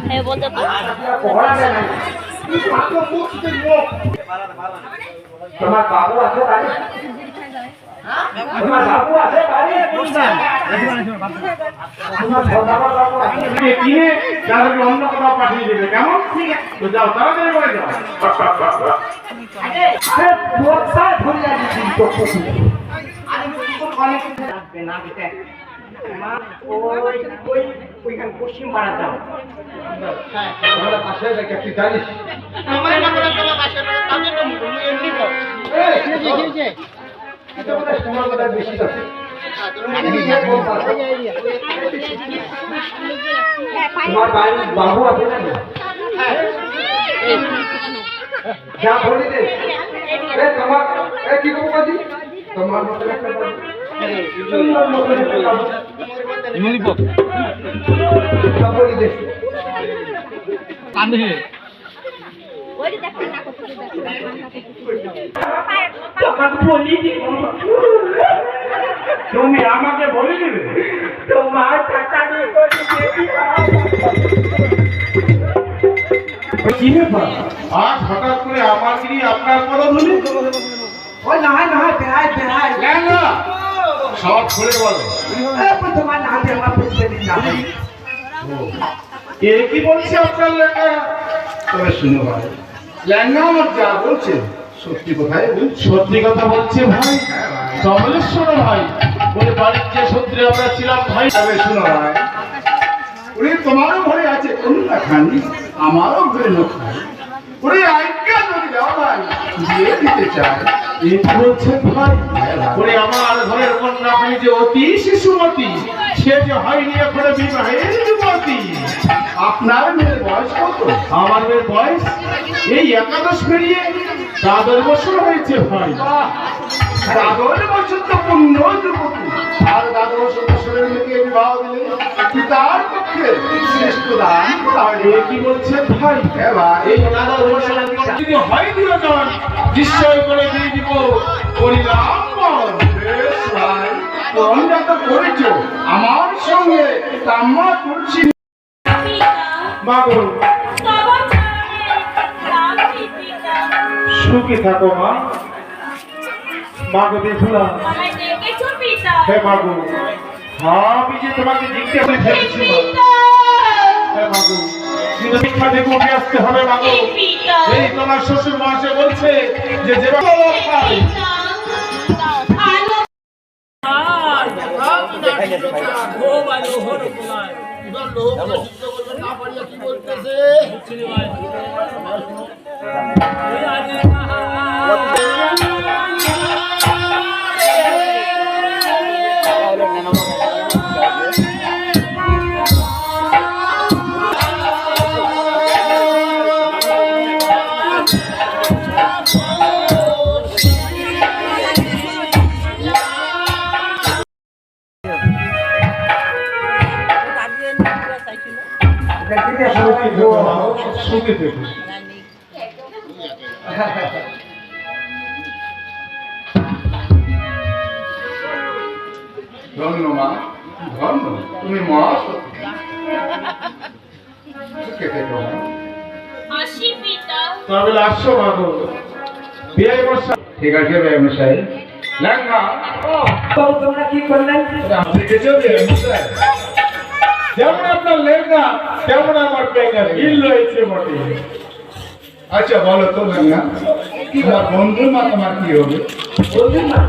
হ্যাঁ বলতে তোমার বাবু আছে বাড়ি? তোমার বাবু আছে বাড়ি? অন্য কোথাও পাঠিয়ে দেবে কেমন? তো যাও তাড়াতাড়ি করে যাও। পশ্চিম পাড়া যাও। পাশে তুই জানিস বেশি আছে তোমার বাড়ির বাবু আছে না যা বলি দে তোমার কি করবো তোমার মতন একটা বলি দে তুমি আমাকে বলে দিবে তোমার আজ হঠাৎ করে আমার গিরি আপনার কথা বলি ওই না হয় বেড়ায় সব খুলে বলো তোমার না কে কি বলছে আপনার লেখা তবে শুনো ভাই ল্যাংনা আমার যা বলছে সত্যি কোথায় সত্যি কথা বলছে ভাই তাহলে শোনো ভাই ওই বাড়ির যে সত্যি আমরা ছিলাম ভাই তবে শোনো ভাই উনি তোমারও ঘরে আছে কন্যা খানি আমারও ঘরে লোক খাই উনি আজ্ঞা যদি দাও ভাই বিয়ে দিতে চায় এই বলছেন ভাই উনি আমার ঘরের কন্যা খানি যে অতি শিশুমতি সে যে হয়নি এখনো বিবাহের যুবতী আপনার মেয়ের বয়স কত আমার মেয়ের বয়স এই 11 পেরিয়ে 12 বছর হয়েছে ভাই 12 বছর তো পূর্ণ যুবতী আর 12 বছর বছরের মেয়েকে বিবাহ দিলে পিতার পক্ষে শ্রেষ্ঠ দান কি বলছেন ভাই এই 12 বছর যদি হয় দিওজন নিশ্চয় করে দিয়ে দিব করিলাম বেশ ভাই তোমরা তো করেছো আমার সঙ্গে তাম্মা করছি মাগো সুখী থাকো মা মাগো দেখলাম হে মাগো আমি যে তোমাকে জিজ্ঞাসা করে ফেলেছি হে মাগো কিন্তু মিথ্যা থেকে উঠে আসতে হবে মাগো এই তোমার শ্বশুর মহাশয় বলছে যে যেভাবে খায় ধন্য মা ধন্য তুমি মা আসছো মাগো বিয়ে বসা ঠিক আছে বিয়ে মশাই লেখা তোমরা কি করলেন যেমন আপনার লেখা তেমন আমার পেঙ্গা মিল রয়েছে বটে আচ্ছা বলো তো লেখা তোমার বন্ধুর মা তোমার কি হবে বন্ধুর মা